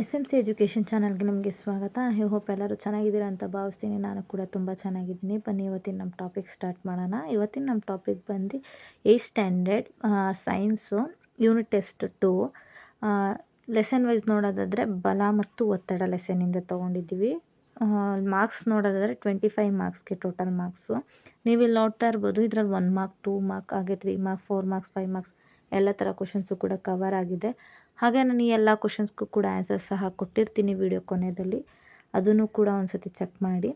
S M C education ಚಾನಲ್ಗೆ ನಿಮಗೆ ಸ್ವಾಗತ. ಐ ಹೋಪ್ ಎಲ್ಲರೂ ಚೆನ್ನಾಗಿದ್ದೀರಾ ಅಂತ ಭಾವಿಸ್ತೀನಿ. ನಾನು ಕೂಡ ತುಂಬ ಚೆನ್ನಾಗಿದ್ದೀನಿ. ಬನ್ನಿ ಇವತ್ತಿನ ನಮ್ಮ ಟಾಪಿಕ್ ಸ್ಟಾರ್ಟ್ ಮಾಡೋಣ. ಇವತ್ತಿನ ನಮ್ಮ ಟಾಪಿಕ್ ಬಂದು 8th standard science unit test 2 lesson wise ನೋಡೋದಾದರೆ ಬಲ ಮತ್ತು ಒತ್ತಡ ಲೆಸನಿಂದ ತೊಗೊಂಡಿದ್ದೀವಿ. ಮಾರ್ಕ್ಸ್ ನೋಡೋದಾದರೆ 25 ಮಾರ್ಕ್ಸ್ಗೆ ಟೋಟಲ್ ಮಾರ್ಕ್ಸು. ನೀವು ಇಲ್ಲಿ ನೋಡ್ತಾ ಇರ್ಬೋದು, ಇದರಲ್ಲಿ 1 ಮಾರ್ಕ್, 2 ಮಾರ್ಕ್, ಹಾಗೆ 3 ಮಾರ್ಕ್, 4 ಮಾರ್ಕ್ಸ್, 5 ಮಾರ್ಕ್ಸ್ ಎಲ್ಲ ಥರ ಕ್ವಶನ್ಸು ಕೂಡ ಕವರ್ ಆಗಿದೆ. ಹಾಗೆ ನಾನು ಈ ಎಲ್ಲ ಕ್ವಶನ್ಸ್ಗೂ ಕೂಡ ಆನ್ಸರ್ ಸಹ ಕೊಟ್ಟಿರ್ತೀನಿ ವಿಡಿಯೋ ಕೊನೆಯಲ್ಲಿ. ಅದನ್ನು ಕೂಡ ಒಂದು ಸತಿ ಚೆಕ್ ಮಾಡಿ,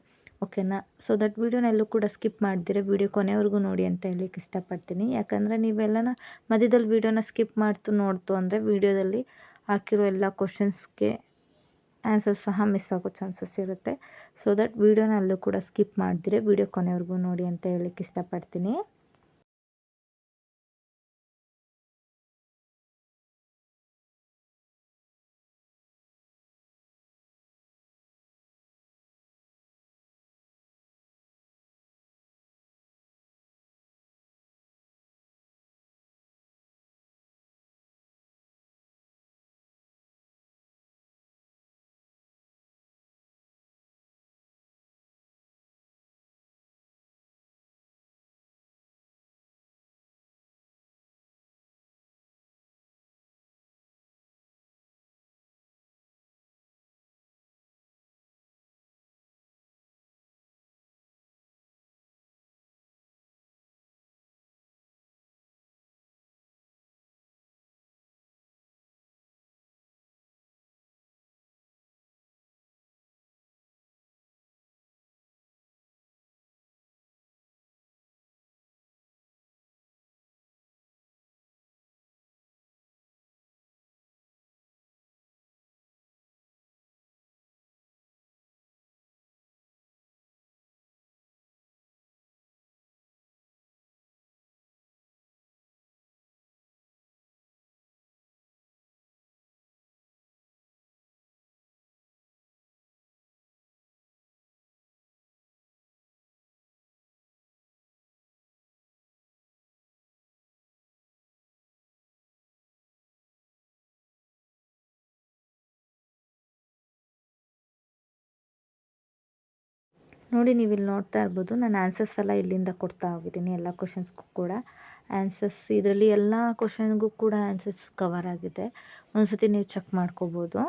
ಓಕೆನಾ. ಸೊ ದಟ್ ವಿಡಿಯೋನ ಎಲ್ಲೂ ಕೂಡ ಸ್ಕಿಪ್ ಮಾಡ್ದಿರೆ ವಿಡಿಯೋ ಕೊನೆವರೆಗೂ ನೋಡಿ ಅಂತ ಹೇಳಲಿಕ್ಕೆ ಇಷ್ಟಪಡ್ತೀನಿ. ಯಾಕಂದರೆ ನೀವೆಲ್ಲನ ಮಧ್ಯದಲ್ಲಿ ವಿಡಿಯೋನ ಸ್ಕಿಪ್ ನೋಡ್ತು ಅಂದರೆ ವಿಡಿಯೋದಲ್ಲಿ ಹಾಕಿರೋ ಎಲ್ಲ ಕ್ವಶನ್ಸ್ಗೆ ಆನ್ಸರ್ ಸಹ ಮಿಸ್ ಆಗೋ ಚಾನ್ಸಸ್ ಇರುತ್ತೆ. ಸೊ ದಟ್ ವಿಡಿಯೋನ ಎಲ್ಲೂ ಕೂಡ ಸ್ಕಿಪ್ ಮಾಡ್ದಿರೆ ವಿಡಿಯೋ ಕೊನೆವರೆಗೂ ನೋಡಿ ಅಂತ ಹೇಳಲಿಕ್ಕೆ ಇಷ್ಟಪಡ್ತೀನಿ. ನೋಡಿ, ನೀವು ಇಲ್ಲಿ ನೋಡ್ತಾ ಇರ್ಬೋದು, ನಾನು ಆನ್ಸರ್ಸ್ ಎಲ್ಲ ಇಲ್ಲಿಂದ ಕೊಡ್ತಾ ಹೋಗಿದ್ದೀನಿ. ಎಲ್ಲ ಕ್ವಶನ್ಸ್ಗೂ ಕೂಡ ಆನ್ಸರ್ಸ್, ಇದರಲ್ಲಿ ಎಲ್ಲ ಕ್ವಶನ್ಗೂ ಕೂಡ ಆನ್ಸರ್ಸ್ ಕವರ್ ಆಗಿದೆ. ಒಂದು ಸತಿ ನೀವು ಚೆಕ್ ಮಾಡ್ಕೋಬೋದು.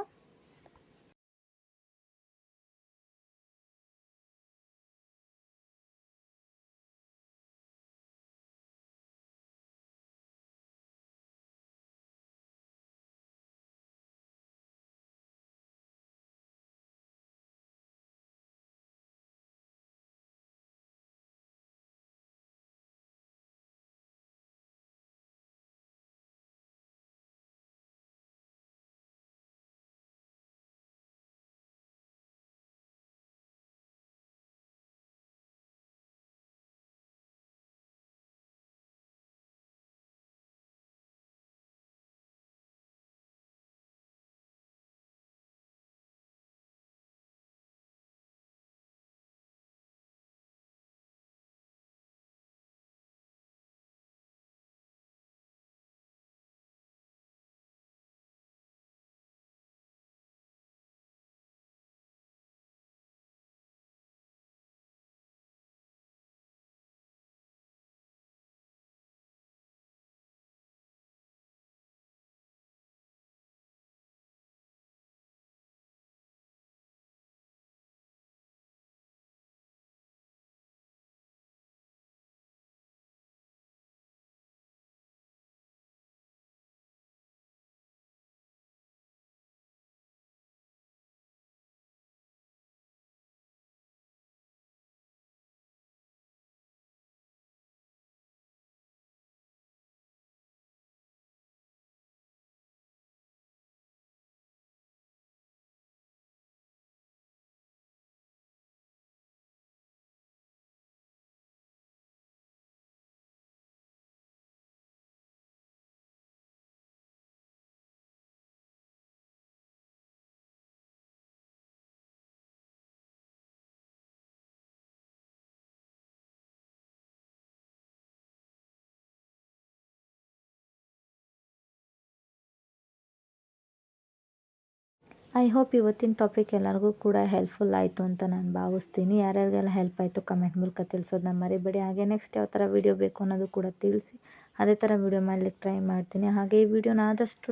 ಐ ಹೋಪ್ ಇವತ್ತಿನ ಟಾಪಿಕ್ ಎಲ್ಲರಿಗೂ ಕೂಡ ಹೆಲ್ಪ್ಫುಲ್ ಆಯಿತು ಅಂತ ನಾನು ಭಾವಿಸ್ತೀನಿ. ಯಾರ್ಯಾರಿಗೆಲ್ಲ ಹೆಲ್ಪ್ ಆಯಿತು ಕಮೆಂಟ್ ಮೂಲಕ ತಿಳಿಸೋದನ್ನ ಮರಿಬೇಡಿ. ಹಾಗೆ ನೆಕ್ಸ್ಟ್ ಯಾವ ಥರ ವೀಡಿಯೋ ಬೇಕು ಅನ್ನೋದು ಕೂಡ ತಿಳಿಸಿ. ಅದೇ ಥರ ವೀಡಿಯೋ ಮಾಡ್ಲಿಕ್ಕೆ ಟ್ರೈ ಮಾಡ್ತೀನಿ. ಹಾಗೆ ಈ ವಿಡಿಯೋನ ಆದಷ್ಟು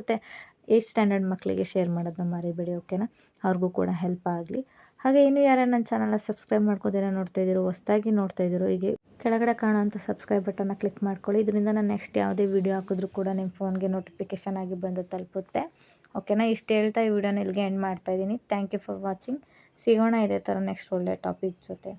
8th ಸ್ಟ್ಯಾಂಡರ್ಡ್ ಮಕ್ಕಳಿಗೆ ಶೇರ್ ಮಾಡೋದನ್ನ ಮರಿಬೇಡಿ, ಓಕೆನಾ? ಅವ್ರಿಗೂ ಕೂಡ ಹೆಲ್ಪ್ ಆಗಲಿ. ಹಾಗೆ ಇನ್ನೂ ಯಾರ್ಯಾರು ನನ್ನ ಚಾನಲ್ನ ಸಬ್ಸ್ಕ್ರೈಬ್ ಮಾಡ್ಕೋದಿರ ನೋಡ್ತಾ ಇದ್ದೀರೋ, ಹೊಸದಾಗಿ ನೋಡ್ತಾ ಇದ್ದೀರೋ, ಹೀಗೆ ಕೆಳಗಡೆ ಕಾಣೋಂಥ ಸಬ್ಸ್ಕ್ರೈಬ್ ಬಟನ್ನ ಕ್ಲಿಕ್ ಮಾಡ್ಕೊಳ್ಳಿ. ಇದರಿಂದ ನಾನು ನೆಕ್ಸ್ಟ್ ಯಾವುದೇ ವೀಡಿಯೋ ಹಾಕಿದ್ರೂ ಕೂಡ ನಿಮ್ಮ ಫೋನ್ಗೆ ನೋಟಿಫಿಕೇಷನ್ ಆಗಿ ಬಂದು ತಲುಪುತ್ತೆ, ಓಕೆನಾ? ಇಷ್ಟು ಹೇಳ್ತಾ ಈ ವಿಡಿಯೋನ ಇಲ್ಲಿಗೆ ಎಂಡ್ ಮಾಡ್ತಾಯಿದ್ದೀನಿ. Thank you for watching. ಸಿಗೋಣ ಇದೇ ಥರ ನೆಕ್ಸ್ಟ್ ಒಳ್ಳೆ ಟಾಪಿಕ್ ಜೊತೆ.